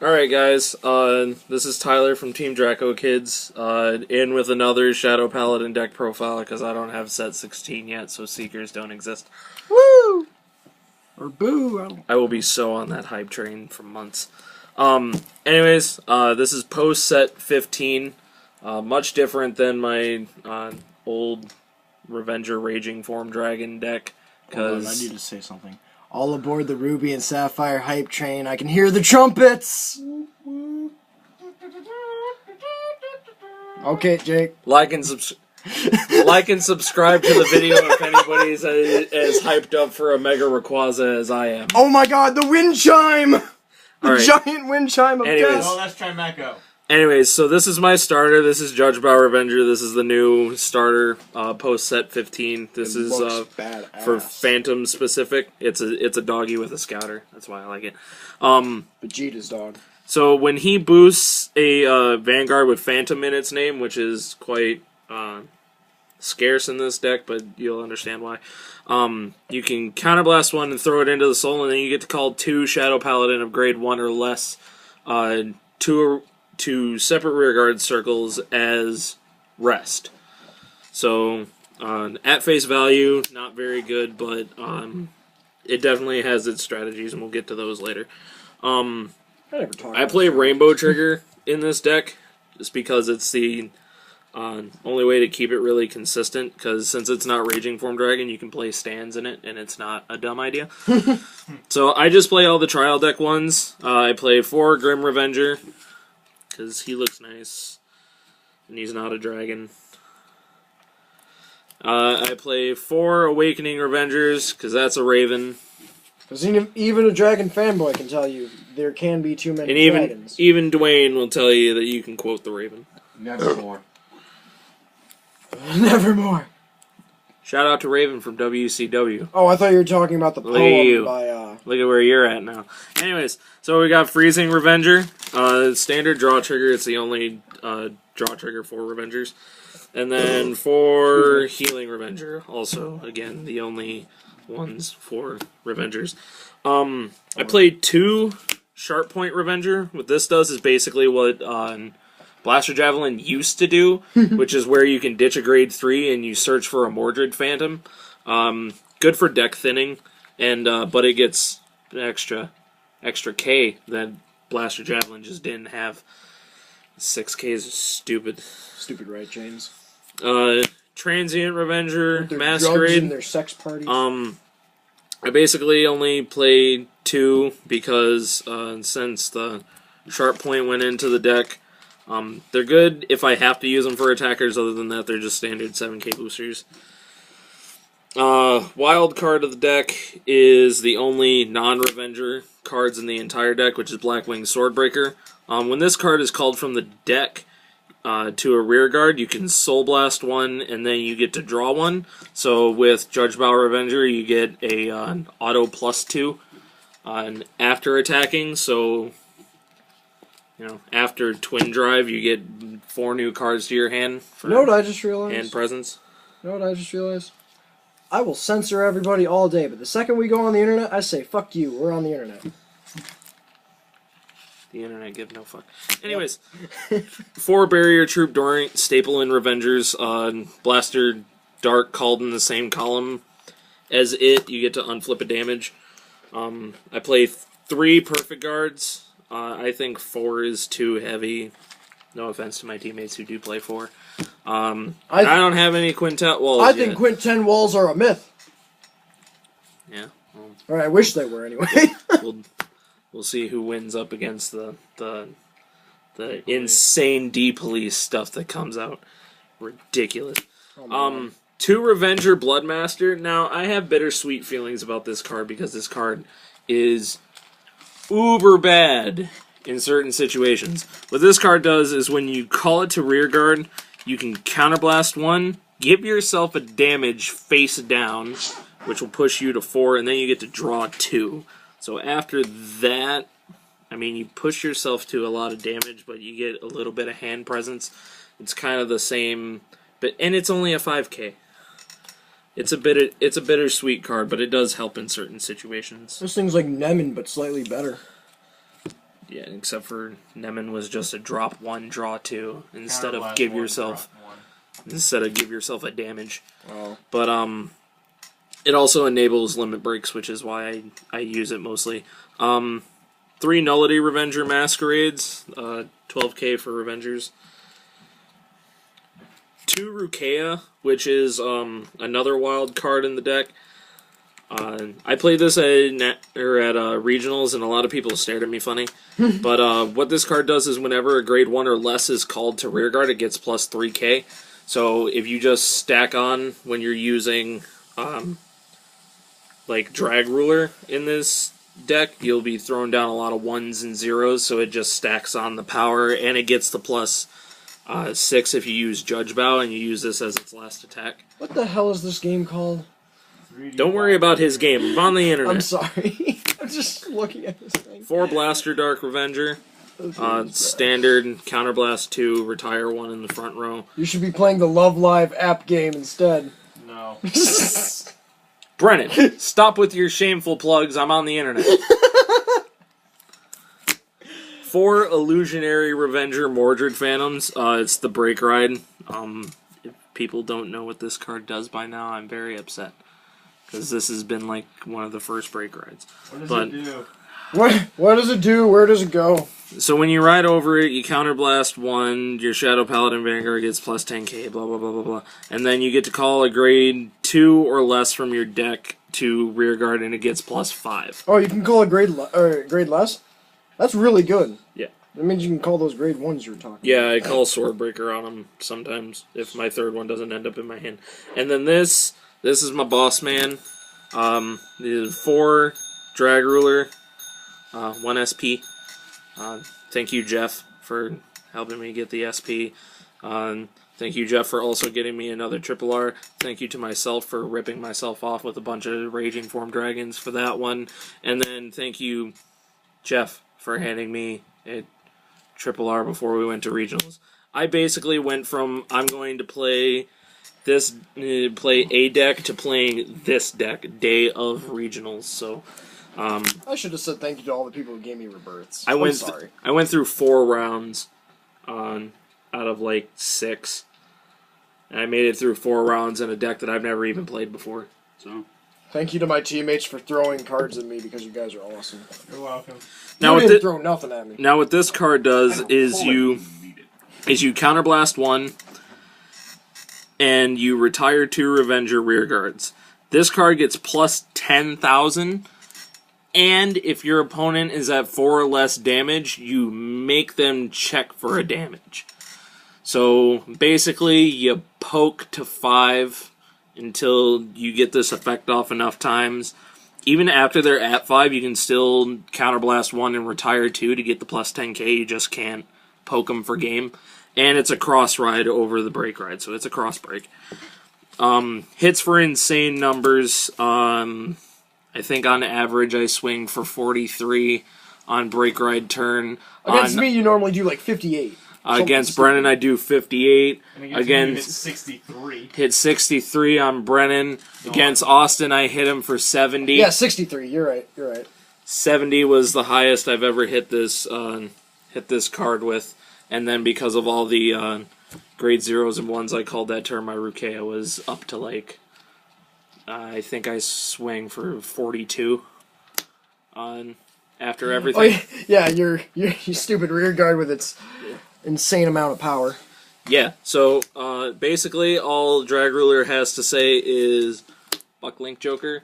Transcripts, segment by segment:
Alright guys, this is Tyler from Team Draco Kids, in with another Shadow Paladin deck profile, because I don't have set 16 yet, so Seekers don't exist. Woo! Or boo! I will be so on that hype train for months. Anyways, this is post set 15, much different than my old Revenger Raging Form Dragon deck, because... I need to say something. All aboard the Ruby and Sapphire hype train. I can hear the trumpets! Okay, Jake. Like and subscribe to the video if anybody's as hyped up for a Mega Rayquaza as I am. Oh my god, the wind chime! The Right. giant wind chime of death! Oh, that's Trimeco. Anyways, so this is my starter. This is Judgebau Revenger. This is the new starter post set 15. This is for Phantom specific. It's a doggy with a scouter. That's why I like it. Vegeta's dog. So when he boosts a Vanguard with Phantom in its name, which is quite scarce in this deck, but you'll understand why. You can counterblast one and throw it into the soul, and then you get to call 2 Shadow Paladin of grade 1 or less to separate rearguard circles as rest. So, at face value, not very good, but it definitely has its strategies, and we'll get to those later. I play Rainbow Trigger in this deck, just because it's the only way to keep it really consistent, because since it's not Raging Form Dragon, you can play stands in it, and it's not a dumb idea. So I just play all the trial deck ones. I play 4 Grim Revenger, because he looks nice, and he's not a dragon. I play 4 Awakening Revengers, because that's a Raven. Because even a dragon fanboy can tell you there can be too many dragons. Even Dwayne will tell you that you can quote the Raven. Nevermore. Nevermore. Shout out to Raven from WCW. Oh, I thought you were talking about the poem by... Look at where you're at now. Anyways, so we got Freezing Revenger. Standard draw trigger. It's the only draw trigger for Revengers. And then for Healing Revenger. Also, again, the only ones for Revengers. I played 2 Sharp Point Revenger. What this does is basically what Blaster Javelin used to do, which is where you can ditch a grade 3 and you search for a Mordred Phantom. Good for deck thinning, and but it gets an extra K that Blaster Javelin just didn't have. 6K is stupid. Stupid right, James. Transient Revenger, their Masquerade. Drugs and their sex parties. I basically only played 2 because since the Sharp Point went into the deck, they're good if I have to use them for attackers. Other than that, they're just standard 7K boosters. Wild card of the deck is the only non-Revenger cards in the entire deck, which is Blackwing Swordbreaker. When this card is called from the deck to a rear guard, you can Soul Blast one, and then you get to draw one. So with Judgebau Revenger, you get a auto +2 after attacking. So after Twin Drive, you get 4 new cards to your hand. For you know what I just realized? Hand presence. You know what I just realized? I will censor everybody all day, but the second we go on the internet, I say, fuck you, we're on the internet. The internet give no fuck. Anyways, 4 Barrier Troop Dorant, staple in Revengers. Blaster Dark called in the same column as it. You get to unflip a damage. I play 3 Perfect Guards. I think 4 is too heavy. No offense to my teammates who do play 4. I don't have any Quintet Walls I think Quintet Walls are a myth. Yeah. Well, or I wish they were, anyway. we'll see who wins up against the insane D-Police stuff that comes out. Ridiculous. 2 Revenger Bloodmaster. Now, I have bittersweet feelings about this card because this card is uber bad in certain situations. What this card does is when you call it to rear guard, you can counterblast 1, give yourself a damage face down, which will push you to 4, and then you get to draw 2. So after that, I mean, you push yourself to a lot of damage, but you get a little bit of hand presence. It's kind of the same, and it's only a 5K. It's a bittersweet card, but it does help in certain situations. This thing's like Nemen, but slightly better. Yeah, except for Nemen was just a drop 1, draw 2 instead of Counterblast give 1, yourself drop 1. instead of give yourself a damage. Oh. But it also enables limit breaks, which is why I use it mostly. 3 Nullity Revenger Masquerades, 12k for Revengers. 2 Rukeia, which is another wild card in the deck. I played this at regionals, and a lot of people stared at me funny. But what this card does is whenever a grade 1 or less is called to rearguard, it gets plus 3k. So if you just stack on when you're using like Drag Ruler in this deck, you'll be throwing down a lot of 1s and 0s, so it just stacks on the power, and it gets the plus 6 if you use Judgebau, and you use this as its last attack. What the hell is this game called? Don't worry about his game. I'm on the internet. I'm sorry. I'm just looking at this thing. 4 Blaster Dark Revenger. Standard, Counterblast 2, retire 1 in the front row. You should be playing the Love Live app game instead. No. Brennan, stop with your shameful plugs. I'm on the internet. 4 Illusionary Revenger Mordred Phantoms. It's the Break Ride. If people don't know what this card does by now, I'm very upset. Because this has been like one of the first Break Rides. What does it do? What does it do? Where does it go? So when you ride over it, you counterblast 1, your Shadow Paladin Vanguard gets plus 10k, blah, blah, blah, blah, blah. And then you get to call a grade 2 or less from your deck to rearguard, and it gets plus 5. Oh, you can call a grade less? That's really good. Yeah. That means you can call those grade 1s you were talking Yeah, I call Swordbreaker on them sometimes, if my third one doesn't end up in my hand. And then this is my boss man. This is 4 Drag Ruler, 1 SP. Thank you, Jeff, for helping me get the SP. Thank you, Jeff, for also getting me another Triple R. Thank you to myself for ripping myself off with a bunch of Raging Form Dragons for that one. And then thank you, Jeff, for handing me a Triple R before we went to regionals. I basically went from I'm going to play play a deck to playing this deck day of regionals. So I should have said thank you to all the people who gave me rebirths. I went through 4 rounds out of like 6, and I made it through 4 rounds in a deck that I've never even played before. So thank you to my teammates for throwing cards at me because you guys are awesome. You're welcome. Now you didn't throw nothing at me. Now what this card does is you counterblast 1, and you retire 2 Revenger rearguards. This card gets plus 10,000, and if your opponent is at 4 or less damage, you make them check for a damage. So basically, you poke to 5 until you get this effect off enough times. Even after they're at 5, you can still counterblast 1 and retire 2 to get the plus 10k. You just can't poke them for game. And it's a cross ride over the break ride, so it's a cross break. Hits for insane numbers. I think on average I swing for 43 on break ride turn. Against me, you normally do like 58. Against Brennan, I do 58. And against hit 63. Hit 63 on Brennan. Against Austin, I hit him for 70. Yeah, 63. You're right. 70 was the highest I've ever hit this card with. And then because of all the grade 0s and 1s I called that turn, my Rukeia was up to like, I think I swing for 42 after everything. Oh, yeah, your stupid rear guard with its insane amount of power. Yeah, so basically all Drag Ruler has to say is Buck Link Joker,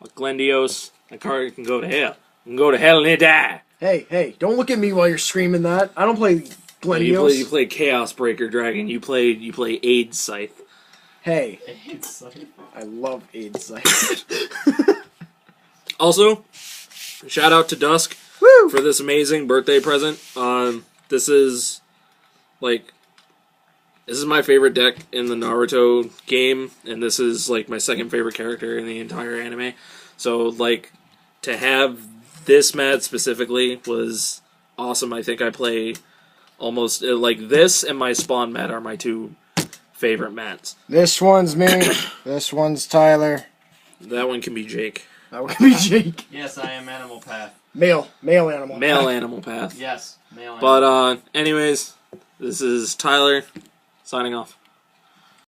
Buck Glendios, that card can go to hell. Can go to hell and die. Hey, don't look at me while you're screaming that. I don't play Glendios. You play Chaos Breaker Dragon. You play Aid Scythe. Hey. Aid Scythe. I love Aid Scythe. Also, shout out to Dusk Woo! For this amazing birthday present. This is my favorite deck in the Naruto game, and this is like my second favorite character in the entire anime. So to have this mat specifically was awesome. I think I play almost this and my Spawn mat are my 2 favorite mats. This one's me. This one's Tyler. That one can be Jake. That one can be Jake. Yes, I am Animal Path. Male animal. Male animal path. Yes. Male. But anyways, this is Tyler signing off.